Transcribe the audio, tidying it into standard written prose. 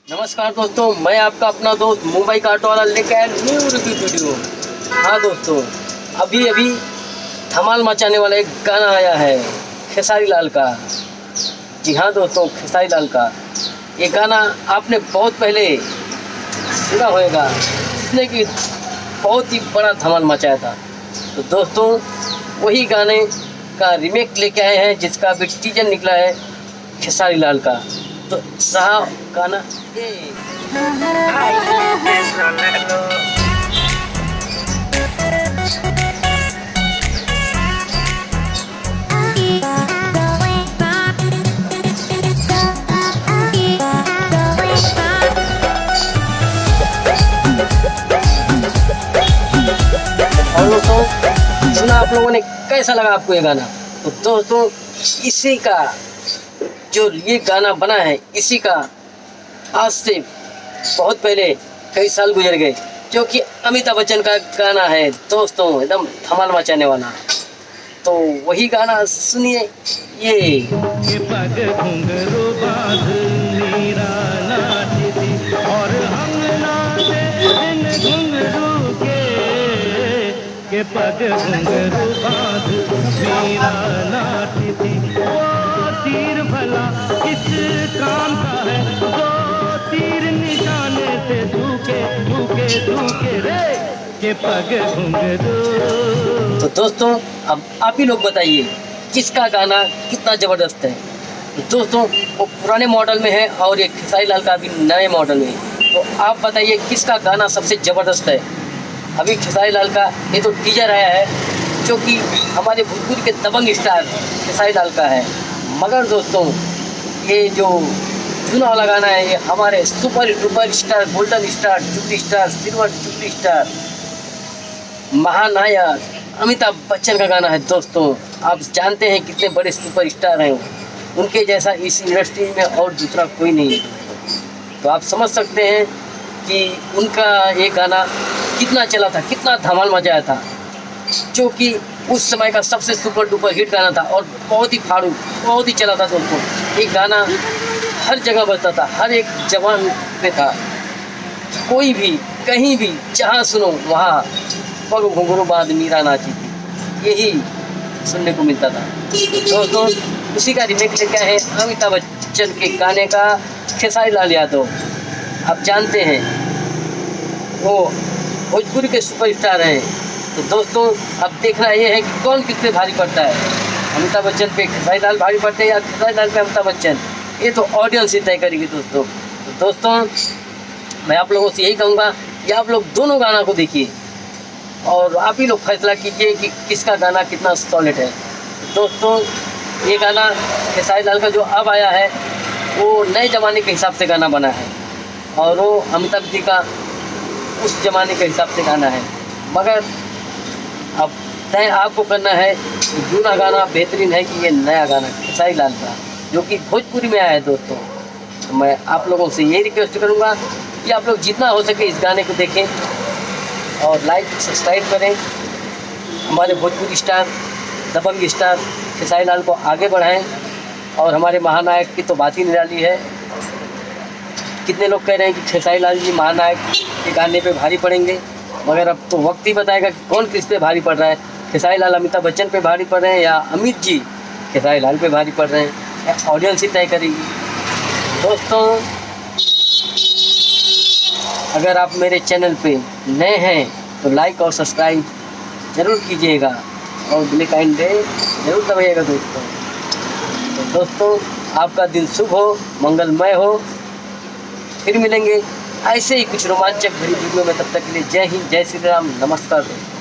नमस्कार दोस्तों, मैं आपका अपना दोस्त मुंबई का ऑटो वाला लेकर आया न्यू रिव्यू वीडियो। हाँ दोस्तों, अभी अभी धमाल मचाने वाला एक गाना आया है खेसारी लाल का। जी हाँ दोस्तों, खेसारी लाल का ये गाना आपने बहुत पहले सुना होगा, जिसने कि बहुत ही बड़ा धमाल मचाया था। तो दोस्तों, वही गाने का रीमेक लेके आए हैं, जिसका अभी टीजर निकला है खेसारी लाल का। तो रहा गाना ये। और दोस्तों, सुना आप लोगों ने, कैसा लगा आपको ये गाना? तो दोस्तों, इसी का जो ये गाना बना है, इसी का आज से बहुत पहले कई साल गुजर गए, जो कि अमिताभ बच्चन का गाना है दोस्तों, एकदम धमाल मचाने वाला। तो वही गाना सुनिए ये। पग घुंघरू बांध मीरा नाची थी और हम नाचे इन घुंघरू के पग घुंघरू बांध मीरा नाची थी। वो तीर भला किस काम का है, वो तीर निशाने से धूके धूके धूके रे के पग घुंघरू। तो दोस्तों, अब आप ही लोग बताइए किसका गाना कितना ज़बरदस्त है। तो दोस्तों, वो पुराने मॉडल में है और ये खेसारी लाल का अभी नए मॉडल में है। तो आप बताइए किसका गाना सबसे ज़बरदस्त है। अभी खेसारी लाल का ये तो टीजर आया है, जो कि हमारे भोजपुरी के दबंग स्टार खेसारी लाल का है। मगर दोस्तों, ये जो चुना वाला गाना है, ये हमारे super duper star, golden star, jubilee star, silver jubilee star, महानायक अमिताभ बच्चन का गाना है। दोस्तों, आप जानते हैं कितने बड़े सुपर स्टार हैं, उनके जैसा इस इंडस्ट्री में और दूसरा कोई नहीं है। तो आप समझ सकते हैं कि उनका ये गाना कितना चला था, कितना धमाल मचाया था, जो कि उस समय का सबसे सुपर डुपर हिट गाना था और बहुत ही फाड़ू, बहुत ही चला था। दोस्तों, ये गाना हर जगह बजता था, हर एक जवान पे था। कोई भी कहीं भी जहाँ सुनो वहाँ पग घुंघरू बांध मीरा नाची थी, यही सुनने को मिलता था। दोस्तों, उसी का रीमेक लेके आए हैं अमिताभ बच्चन के गाने का खेसारी लाल यादव। आप जानते हैं वो भोजपुरी के सुपरस्टार हैं। तो दोस्तों, अब देखना ये है कि कौन किस पे भारी पड़ता है, अमिताभ बच्चन पे खेसारी लाल भारी पड़ते हैं या खेसारी लाल पे अमिताभ बच्चन। ये तो ऑडियंस ही तय करेगी दोस्तों। तो दोस्तों, मैं आप लोगों से यही कहूँगा कि आप लोग दोनों गाना को देखिए और आप ही लोग फैसला कीजिए कि किसका गाना कितना सॉलिड है। दोस्तों, ये गाना खेसारी लाल का जो अब आया है, वो नए ज़माने के हिसाब से गाना बना है और वो अमिताभ जी का उस ज़माने के हिसाब से गाना है। मगर अब तय आपको करना है कि जूना गाना बेहतरीन है कि ये नया गाना खेसारी लाल का, जो कि भोजपुरी में आया है। दोस्तों, तो मैं आप लोगों से यही रिक्वेस्ट करूँगा कि आप लोग जितना हो सके इस गाने को देखें और लाइक सब्सक्राइब करें। हमारे भोजपुरी स्टार, दबंग स्टार खेसारी लाल को आगे बढ़ाएं और हमारे महानायक की तो बात ही निराली है। कितने लोग कह रहे हैं कि खेसारी लाल जी महानायक के गाने पे भारी पड़ेंगे, मगर अब तो वक्त ही बताएगा कि कौन किस पे भारी पड़ रहा है। खेसारी लाल अमिताभ बच्चन पे भारी पड़ रहे हैं या अमित जी खेसारी लाल पे भारी पड़ रहे हैं, ऑडियंस ही तय करेगी। दोस्तों, अगर आप मेरे चैनल पे नए हैं तो लाइक और सब्सक्राइब ज़रूर कीजिएगा और बेल आइकन ज़रूर दबाइएगा दोस्तों। तो दोस्तों, आपका दिन शुभ हो, मंगलमय हो। फिर मिलेंगे ऐसे ही कुछ रोमांचक भरी वीडियो में। तब तक के लिए जय हिंद, जय श्री राम, नमस्कार दोस्तों।